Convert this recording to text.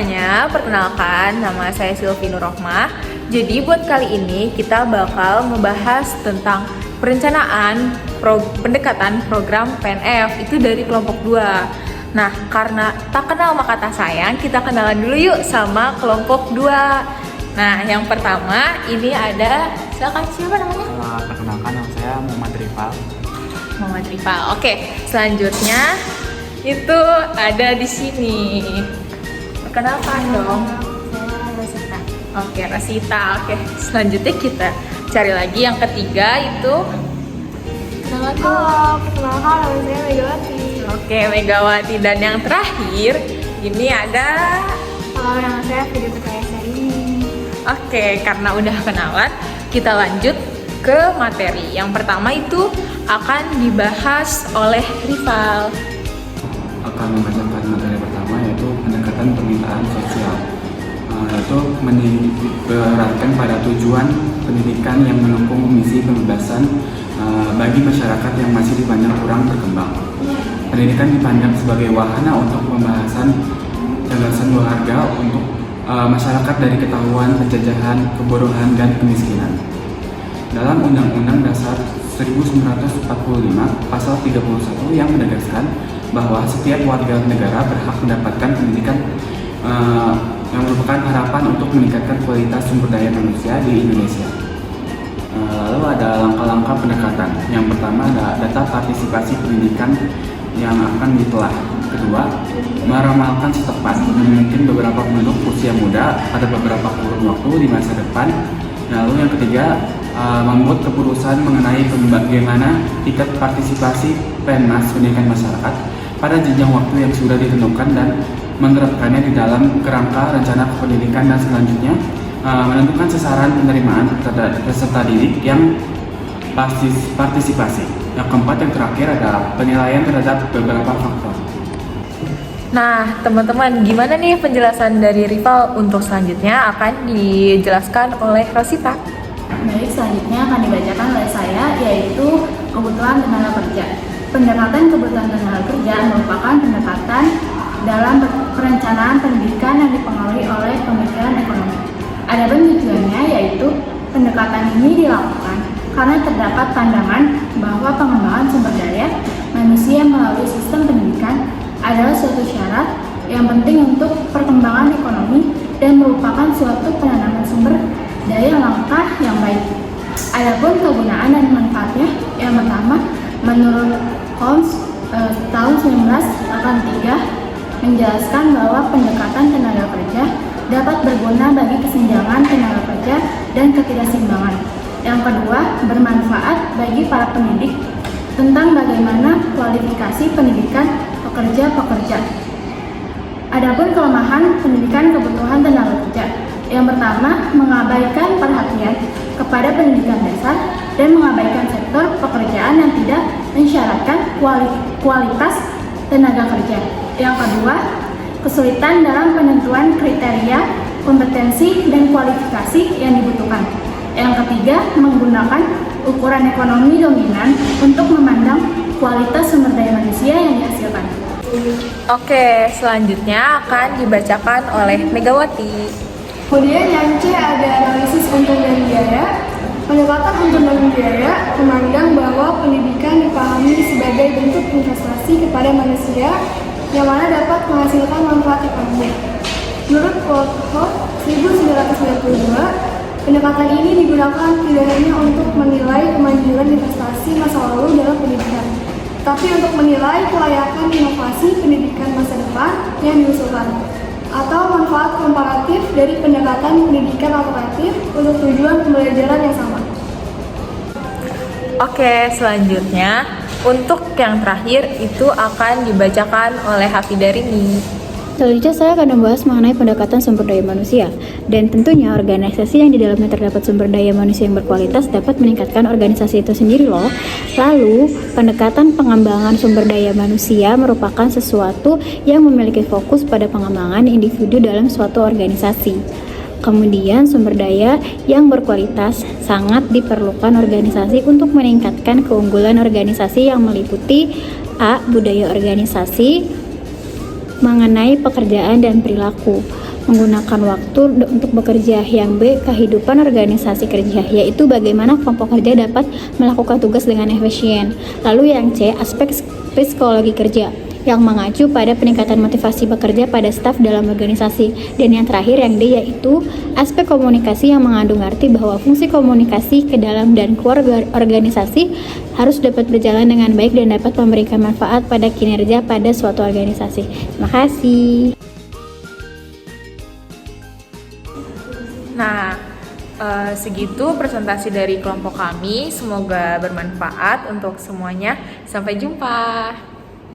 semuanya, perkenalkan nama saya Sylvie Nurrohmah. Jadi buat kali ini kita bakal membahas tentang perencanaan pendekatan program PNF itu dari kelompok 2. Nah, karena tak kenal maka tak sayang, kita kenalan dulu yuk sama kelompok 2. Nah, yang pertama ini ada, silakan, siapa namanya? Perkenalkan, nama saya Muhammad Rifal. Muhammad Rifal. Oke, selanjutnya itu ada di sini. Perkenalkan dong. Saya Rosita. Oke, Rosita. Oke, selanjutnya kita cari lagi yang ketiga itu. Kenalan dong. Halo, perkenalkan nama saya Megawati. Oke, Megawati. Dan yang terakhir ini ada. Halo, nama saya Fidi Putayasari. Oke, karena udah kenalan, kita lanjut ke materi. Yang pertama itu akan dibahas oleh Rival. Akan membacakan materi pertama yaitu pendekatan permintaan sosial. Yaitu menitikberatkan pada tujuan pendidikan yang mendukung misi pembebasan bagi masyarakat yang masih dipandang kurang berkembang. Pendidikan dipandang sebagai wahana untuk pembahasan gagasan warga untuk masyarakat dari ketahuan, penjajahan, kebodohan, dan kemiskinan. Dalam Undang-Undang Dasar 1945 Pasal 31 yang menegaskan bahwa setiap warga negara berhak mendapatkan pendidikan yang merupakan harapan untuk meningkatkan kualitas sumber daya manusia di Indonesia. Lalu ada langkah-langkah pendekatan. Yang pertama ada data partisipasi pendidikan yang akan ditelah. Kedua, meramalkan setepat mungkin beberapa penduduk usia muda pada beberapa kurun waktu di masa depan. Lalu yang ketiga, membuat keputusan mengenai bagaimana tingkat partisipasi PENMAS pendidikan masyarakat pada jenjang waktu yang sudah ditentukan dan menerapkannya di dalam kerangka rencana pendidikan, dan selanjutnya menentukan sasaran penerimaan peserta didik yang partisipasi. Yang keempat, yang terakhir adalah penilaian terhadap beberapa faktor. Nah, teman-teman, gimana nih penjelasan dari Rival? Untuk selanjutnya akan dijelaskan oleh Rosita. Baik, selanjutnya akan dibacakan oleh saya, yaitu kebutuhan tenaga kerja. Pendekatan kebutuhan tenaga kerja merupakan pendekatan dalam perencanaan pendidikan yang dipengaruhi oleh pemikiran ekonomi. Adapun tujuannya yaitu pendekatan ini dilakukan karena terdapat pandangan bahwa pengembangan sumber daya manusia melalui sistem pendidikan adalah suatu syarat yang penting untuk perkembangan ekonomi dan merupakan suatu penanaman sumber daya langkah yang baik. Adapun kegunaan dan manfaatnya, yang pertama, menurut Holmes tahun 1983 menjelaskan bahwa pendekatan tenaga kerja dapat berguna bagi kesenjangan tenaga kerja dan ketidakseimbangan. Yang kedua, bermanfaat bagi para pendidik tentang bagaimana kualifikasi pendidikan pekerja-pekerja. Adapun kelemahan pendidikan kebutuhan tenaga kerja. Yang pertama, mengabaikan perhatian kepada pendidikan dasar dan mengabaikan sektor pekerjaan yang tidak mensyaratkan kualitas tenaga kerja. Yang kedua, kesulitan dalam penentuan kriteria, kompetensi, dan kualifikasi yang dibutuhkan. Yang ketiga, menggunakan ukuran ekonomi dominan untuk memandang kualitas sumber daya manusia yang dihasilkan. Oke, selanjutnya akan dibacakan oleh Megawati. Kemudian yang C ada analisis untung dan biaya. Pendekatan untung dan biaya memandang bahwa pendidikan dipahami sebagai bentuk investasi kepada manusia yang mana dapat menghasilkan manfaat ekonomi. Menurut Wolfhoff 1992, pendekatan ini digunakan tidak hanya untuk menilai kemajuan investasi masa lalu dalam pendidikan, tapi untuk menilai kelayakan inovasi pendidikan masa depan yang diusulkan, atau manfaat komparatif dari pendekatan pendidikan alternatif untuk tujuan pembelajaran yang sama. Oke, selanjutnya untuk yang terakhir itu akan dibacakan oleh Hafidarini. Selanjutnya saya akan membahas mengenai pendekatan sumber daya manusia, dan tentunya organisasi yang di dalamnya terdapat sumber daya manusia yang berkualitas dapat meningkatkan organisasi itu sendiri loh. Lalu, pendekatan pengembangan sumber daya manusia merupakan sesuatu yang memiliki fokus pada pengembangan individu dalam suatu organisasi. Kemudian sumber daya yang berkualitas sangat diperlukan organisasi untuk meningkatkan keunggulan organisasi yang meliputi A. Budaya organisasi, mengenai pekerjaan dan perilaku. Menggunakan waktu untuk bekerja. Yang B, kehidupan organisasi kerja, yaitu bagaimana kelompok kerja dapat melakukan tugas dengan efisien. Lalu yang C, aspek psikologi kerja, yang mengacu pada peningkatan motivasi bekerja pada staf dalam organisasi. Dan yang terakhir yang D, yaitu aspek komunikasi, yang mengandung arti bahwa fungsi komunikasi ke dalam dan keluar organisasi harus dapat berjalan dengan baik dan dapat memberikan manfaat pada kinerja pada suatu organisasi. Terima kasih. Nah, segitu presentasi dari kelompok kami. Semoga bermanfaat untuk semuanya. Sampai jumpa.